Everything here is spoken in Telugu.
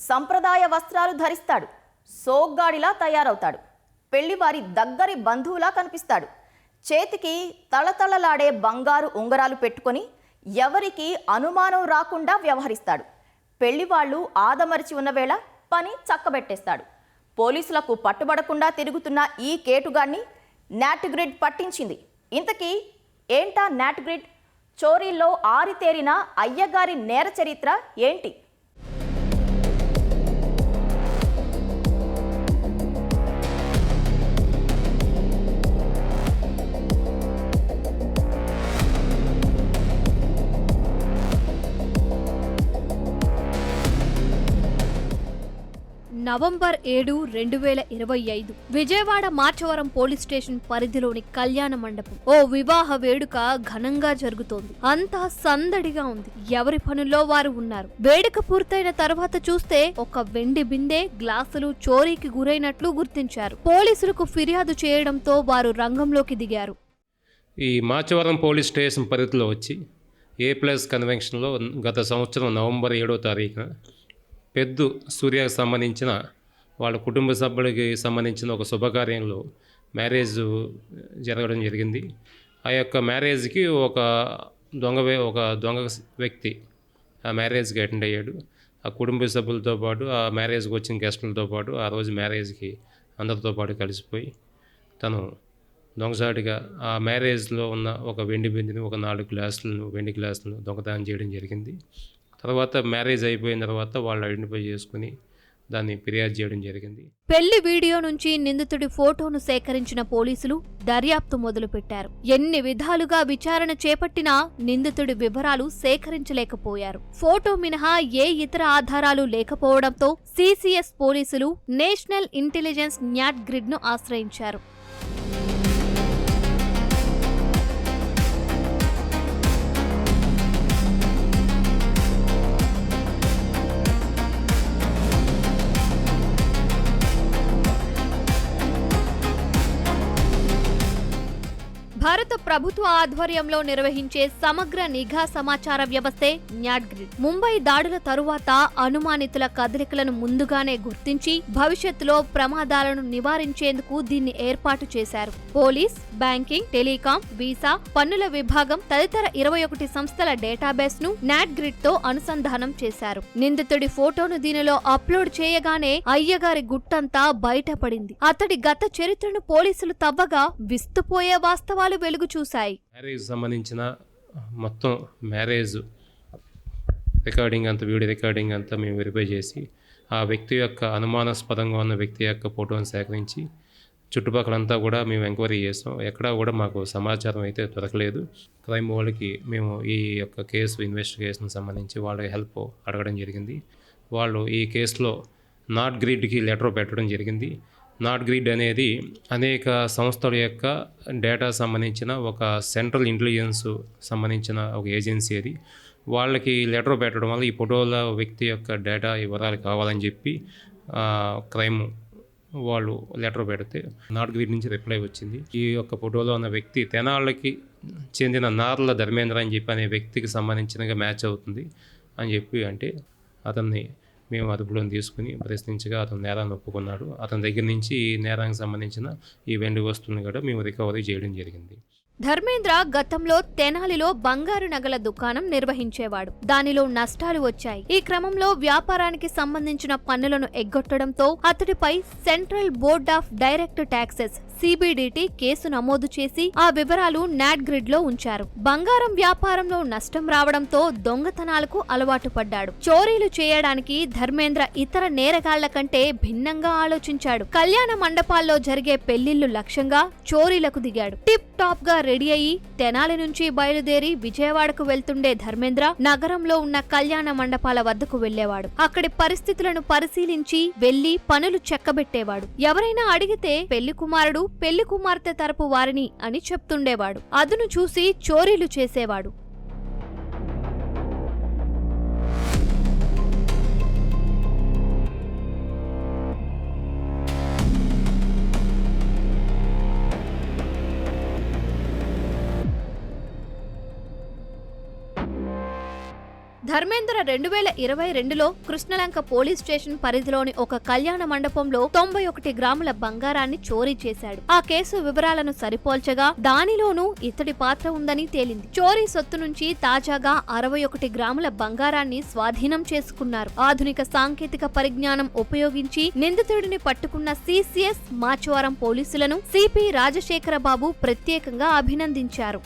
సంప్రదాయ వస్త్రాలు ధరిస్తాడు, సోగ్గాడిలా తయారవుతాడు, పెళ్లివారి దగ్గరి బంధువులా కనిపిస్తాడు, చేతికి తళతళలాడే బంగారు ఉంగరాలు పెట్టుకొని ఎవరికి అనుమానం రాకుండా వ్యవహరిస్తాడు. పెళ్లివాళ్లు ఆదమరిచి ఉన్న వేళ పని చక్కబెట్టేస్తాడు. పోలీసులకు పట్టుబడకుండా తిరుగుతున్న ఈ కేటుగాన్ని నాట్గ్రిడ్ పట్టించింది. ఇంతకీ ఏంటా నాట్గ్రిడ్? చోరీల్లో ఆరితేరిన అయ్యగారి నేర చరిత్ర ఏంటి? November 7, 2025 Vijayawada Machavaram police station పరిధిలోని కళ్యాణ మండపం ఓ వివాహ వేడుక ఘనంగా జరుగుతోంది. అంతా సందడిగా ఉంది. ఎవరి పనుల్లో వారు ఉన్నారు. వేడుక పూర్తయిన తర్వాత చూస్తే ఒక వెండి బిందె, గ్లాసులు చోరీకి గురైనట్లు గుర్తించారు. పోలీసులకు ఫిర్యాదు చేయడంతో వారు రంగంలోకి దిగారు. ఈ మార్చవరం పోలీస్ స్టేషన్ పరిధిలో వచ్చి A+ కన్వెన్షన్లో గత సంవత్సరం నవంబర్ 7వ తారీఖున పెద్దు సూర్యకు సంబంధించిన వాళ్ళ కుటుంబ సభ్యులకి సంబంధించిన ఒక శుభకార్యంలో మ్యారేజ్ జరగడం జరిగింది. ఆ యొక్క మ్యారేజ్కి ఒక దొంగ వ్యక్తి ఆ మ్యారేజ్కి అటెండ్ అయ్యాడు. ఆ కుటుంబ సభ్యులతో పాటు ఆ మ్యారేజ్కి వచ్చిన గెస్టులతో పాటు ఆ రోజు మ్యారేజ్కి అందరితో పాటు కలిసిపోయి తను దొంగసాటిగా ఆ మ్యారేజ్లో ఉన్న ఒక వెండి బిందెని, ఒక 4 వెండి గ్లాసులను దొంగతనం చేయడం జరిగింది. తర్వాత మ్యారేజ్ అయిపోయిన తర్వాత వాళ్ళు ఐడెంటిఫై చేసుకుని దాన్ని ఫిర్యాదు చేయడం జరిగింది. పెళ్లి వీడియో నుంచి నిందితుడి ఫోటోను సేకరించిన పోలీసులు దర్యాప్తు మొదలుపెట్టారు. ఎన్ని విధాలుగా విచారణ చేపట్టినా నిందితుడి వివరాలు సేకరించలేకపోయారు. ఫోటో మినహా ఏ ఇతర ఆధారాలు లేకపోవడంతో CCS పోలీసులు నేషనల్ ఇంటెలిజెన్స్ నాట్గ్రిడ్ ను ఆశ్రయించారు. భారత ప్రభుత్వ ఆధ్వర్యంలో నిర్వహించే సమగ్ర నిఘా సమాచార వ్యవస్థే నాట్గ్రిడ్. ముంబై దాడుల తరువాత అనుమానితుల కదలికలను ముందుగానే గుర్తించి భవిష్యత్తులో ప్రమాదాలను నివారించేందుకు దీన్ని ఏర్పాటు చేశారు. పోలీస్, బ్యాంకింగ్, టెలికాం, వీసా, పన్నుల విభాగం తదితర 21 సంస్థల డేటాబేస్ ను నాట్గ్రిడ్ తో అనుసంధానం చేశారు. నిందితుడి ఫోటోను దీనిలో అప్లోడ్ చేయగానే అయ్యగారి గుట్టంతా బయటపడింది. అతడి గత చరిత్రను పోలీసులు తవ్వగా విస్తుపోయే వాస్తవాలు వెలుగు చూశాయి. మ్యారేజ్ సంబంధించిన మొత్తం మ్యారేజ్ రికార్డింగ్ అంతా, వీడియో రికార్డింగ్ అంతా మేము వెరిఫై చేసి ఆ వ్యక్తి యొక్క అనుమానాస్పదంగా ఉన్న వ్యక్తి యొక్క ఫోటోను సేకరించి చుట్టుపక్కలంతా కూడా మేము ఎంక్వైరీ చేసాం. ఎక్కడా కూడా మాకు సమాచారం అయితే దొరకలేదు. క్రైమ్ వాళ్ళకి మేము ఈ యొక్క ఇన్వెస్టిగేషన్ సంబంధించి వాళ్ళ హెల్ప్ అడగడం జరిగింది. వాళ్ళు ఈ కేసులో నాట్గ్రిడ్కి లెటర్ పెట్టడం జరిగింది. నాట్గ్రిడ్ అనేది అనేక సంస్థల యొక్క డేటా సంబంధించిన ఒక సెంట్రల్ ఇంటెలిజెన్స్ సంబంధించిన ఒక ఏజెన్సీ. అది వాళ్ళకి లెటర్ పెట్టడం వల్ల ఈ ఫోటోల వ్యక్తి యొక్క డేటా వివరాలు కావాలని చెప్పి క్రైమ్ వాళ్ళు లెటర్ పెడితే నాట్గ్రిడ్ నుంచి రిప్లై వచ్చింది. ఈ యొక్క ఫోటోలో ఉన్న వ్యక్తి తెనాళ్ళకి చెందిన నార్ల ధర్మేంద్ర అని చెప్పి అనే వ్యక్తికి సంబంధించినగా మ్యాచ్ అవుతుంది అని చెప్పి అంటే అతన్ని మేము అదుపులోని తీసుకుని ప్రశ్నించగా అతను నేరాన్ని ఒప్పుకున్నాడు. అతని దగ్గర నుంచి ఈ నేరానికి సంబంధించిన ఈ వెండి వస్తువుని కూడా మేము రికవరీ చేయడం జరిగింది. ధర్మేంద్ర గతంలో తెనాలిలో బంగారు నగల దుకాణం నిర్వహించేవాడు. దానిలో నష్టాలు వచ్చాయి. ఈ క్రమంలో వ్యాపారానికి సంబంధించిన పన్నులను ఎగ్గొట్టడంతో అతడిపై central board of direct taxes CBDT case నమోదు చేసి ఆ వివరాలు నాట్గ్రిడ్ లో ఉంచారు. బంగారం వ్యాపారంలో నష్టం రావడంతో దొంగతనాలకు అలవాటు పడ్డాడు. చోరీలు చేయడానికి ధర్మేంద్ర ఇతర నేరగాళ్ల కంటే భిన్నంగా ఆలోచించాడు. కళ్యాణ మండపాల్లో జరిగే పెళ్లిళ్లు లక్ష్యంగా చోరీలకు దిగాడు. టిప్ టాప్ గా రెడీ అయ్యి తెనాలి నుంచి బయలుదేరి విజయవాడకు వెళ్తుండే ధర్మేంద్ర నగరంలో ఉన్న కళ్యాణ మండపాల వద్దకు వెళ్లేవాడు. అక్కడి పరిస్థితులను పరిశీలించి వెళ్లి పనులు చెక్కబెట్టేవాడు. ఎవరైనా అడిగితే పెళ్లి కుమారుడు, పెళ్లి కుమార్తె తరపు వారిని అని చెప్తుండేవాడు. అదును చూసి చోరీలు చేసేవాడు. ధర్మేంద్ర 2022లో కృష్ణలంక పోలీస్ స్టేషన్ పరిధిలోని ఒక కళ్యాణ మండపంలో 91 గ్రాముల బంగారాన్ని చోరీ చేశాడు. ఆ కేసు వివరాలను సరిపోల్చగా దానిలోనూ ఇతడి పాత్ర ఉందని తేలింది. చోరీ సొత్తు నుంచి తాజాగా 61 గ్రాముల బంగారాన్ని స్వాధీనం చేసుకున్నారు. ఆధునిక సాంకేతిక పరిజ్ఞానం ఉపయోగించి నిందితుడిని పట్టుకున్న సిసిఎస్ మాచవరం పోలీసులను సిపి రాజశేఖర బాబు ప్రత్యేకంగా అభినందించారు.